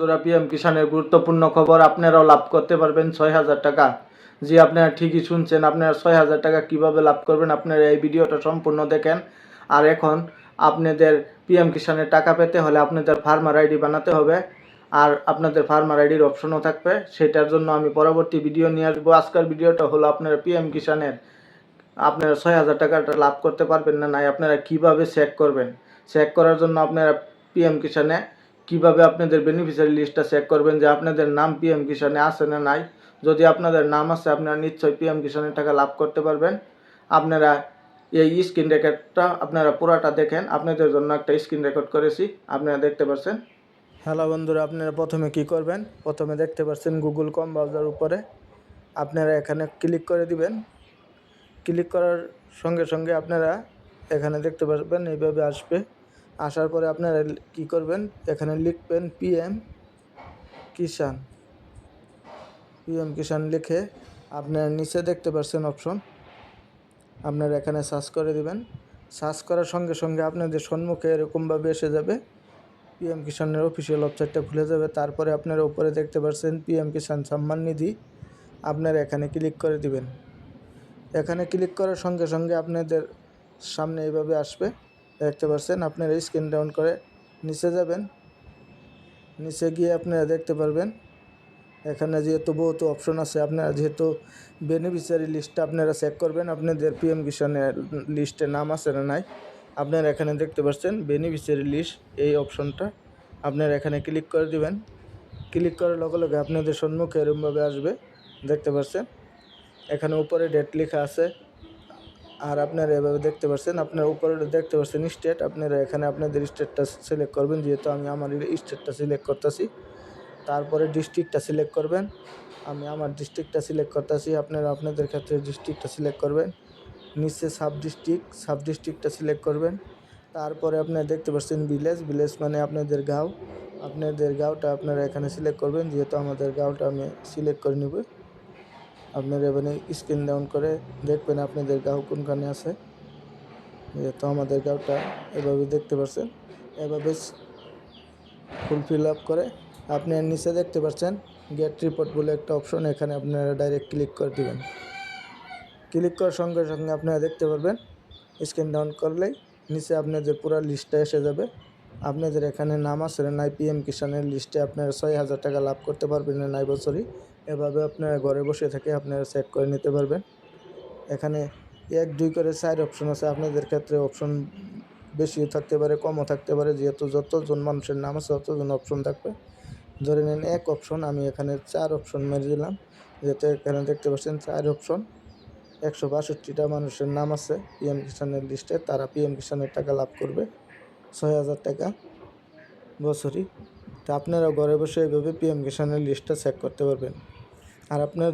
বন্ধুরা, পিএম কিষানের গুরুত্বপূর্ণ খবর, আপনারাও লাভ করতে পারবেন 6,000 টাকা। জি, আপনারা ঠিকই শুনছেন, আপনারা 6,000 টাকা কীভাবে লাভ করবেন আপনারা এই ভিডিওটা সম্পূর্ণ দেখেন। আর এখন আপনাদের পিএম কিষানের টাকা পেতে হলে আপনাদের ফার্মার আইডি বানাতে হবে, আর আপনাদের ফার্মার আইডির অপশনও থাকবে। সেটার জন্য আমি পরবর্তী ভিডিও নিয়ে আসবো। আজকের ভিডিওটা হলো আপনারা পিএম কিষানের আপনারা 6,000 টাকাটা লাভ করতে পারবেন না নাই আপনারা কিভাবে চেক করবেন। চেক করার জন্য আপনারা পিএম কিষানে কিভাবে আপনাদের বেনিফিশিয়ারি লিস্টটা চেক করবেন যে আপনাদের নাম পিএম কিষানে আছে না নাই। যদি আপনাদের নাম আছে আপনারা নিশ্চয়ই পিএম কিষানের টাকা লাভ করতে পারবেন। আপনারা এই স্ক্রিন রেকর্ডটা আপনারা পুরোটা দেখেন, আপনাদের জন্য একটা স্ক্রিন রেকর্ড করেছি, আপনারা দেখতে পাচ্ছেন। হ্যালো বন্ধুরা, আপনারা প্রথমে কি করবেন, প্রথমে দেখতে পাচ্ছেন গুগল ক্রোম ব্রাউজার উপরে আপনারা এখানে ক্লিক করে দিবেন। ক্লিক করার সঙ্গে সঙ্গে আপনারা এখানে দেখতে পারবেন এইভাবে আসবে। আসার পরে আপনারা কি করবেন, এখানে লিখবেন পিএম কিষান লিখে আপনারা নিচে দেখতে পাচ্ছেন অপশন, আপনারা এখানে সার্চ করে দিবেন। সার্চ করার সঙ্গে সঙ্গে আপনাদের সম্মুখে এরকমভাবে এসে যাবে, পিএম কিষানের অফিসিয়াল ওয়েবসাইটটা খুলে যাবে। তারপরে আপনারা উপরে দেখতে পাচ্ছেন পিএম কিষান সম্মান নিধি, আপনারা এখানে ক্লিক করে দিবেন। এখানে ক্লিক করার সঙ্গে সঙ্গে আপনাদের সামনে এইভাবে আসবে, দেখতে পাচ্ছেন। আপনারা স্ক্রিন ডাউন করে নিচে যাবেন, নিচে গিয়ে আপনারা দেখতে পারবেন এখানে যেহেতু বহুত অপশন আছে, আপনারা যেহেতু বেনিফিশিয়ারি লিস্টটা আপনারা চেক করবেন আপনাদের পিএম কিষানের লিস্টে নাম আছে না নাই। আপনারা এখানে দেখতে পাচ্ছেন বেনিফিশিয়ারি লিস্ট, এই অপশনটা আপনারা এখানে ক্লিক করে দিবেন। ক্লিক করার লগে লগে আপনাদের সম্মুখে এরকমভাবে আসবে, দেখতে পাচ্ছেন। এখানে উপরে ডেট লেখা আছে, আর আপনারা এভাবে দেখতে পাচ্ছেন। আপনার উপরে দেখতে পাচ্ছেন স্টেট, আপনারা এখানে আপনাদের স্টেটটা সিলেক্ট করবেন, যেহেতু আমি আমার স্টেটটা সিলেক্ট করতেছি। তারপরে ডিস্ট্রিক্টটা সিলেক্ট করবেন, আমি আমার ডিস্ট্রিক্টটা সিলেক্ট করতেছি, আপনারা আপনাদের ক্ষেত্রে ডিস্ট্রিক্টটা সিলেক্ট করবেন। নিচে সাব ডিস্ট্রিক্টটা সিলেক্ট করবেন। তারপরে আপনারা দেখতে পাচ্ছেন ভিলেজ মানে আপনাদের গাঁও, আপনাদের গাঁওটা আপনারা এখানে সিলেক্ট করবেন, যেহেতু আমাদের গাঁওটা আমি সিলেক্ট করে নেব। আপনারা এখানে স্ক্রিন ডাউন করে দেখবেন আপনাদের গাঁও কোনখানে আছে, যেহেতু আমাদের গাঁওটা এভাবে দেখতে পাচ্ছেন। এভাবে ফুল আপ করে আপনার নিচে দেখতে পাচ্ছেন গেট রিপোর্ট বলে একটা অপশন, এখানে আপনারা ডাইরেক্ট ক্লিক করে দিবেন। ক্লিক করার সঙ্গে সঙ্গে আপনারা দেখতে পারবেন স্ক্রিন ডাউন করলেই নিচে আপনাদের পুরো লিস্টটা এসে যাবে। আপনাদের এখানে নাম আছে না নাই পিএম কিষানের লিস্টে, আপনারা 6,000 টাকা লাভ করতে পারবেন না নাই বছরই। এভাবে আপনারা ঘরে বসে থেকে আপনারা চেক করে নিতে পারবেন। এখানে 1, 2 করে 4 অপশন আছে, আপনাদের ক্ষেত্রে অপশন বেশিও থাকতে পারে কমও থাকতে পারে, যেহেতু যতজন মানুষের নাম আছে ততজন অপশন থাকবে। ধরে নেন 1 অপশন, আমি এখানে 4 অপশন মেরে দিলাম, যেহেতু এখানে দেখতে পাচ্ছেন 4 অপশন। 162টা মানুষের নাম আছে পিএম কিষানের লিস্টে, তারা পিএম কিষানের টাকা লাভ করবে 6,000 টাকা বছরই। তা আপনারা ঘরে বসে এইভাবে পিএম কিষানের লিস্টটা চেক করতে পারবেন। আর আপনারা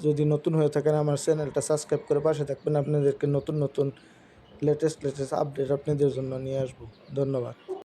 যদি নতুন হয়ে থাকেন আমার চ্যানেলটা সাবস্ক্রাইব করে পাশে থাকবেন, আপনাদেরকে নতুন লেটেস্ট আপডেট আপনাদের জন্য নিয়ে আসবো। ধন্যবাদ।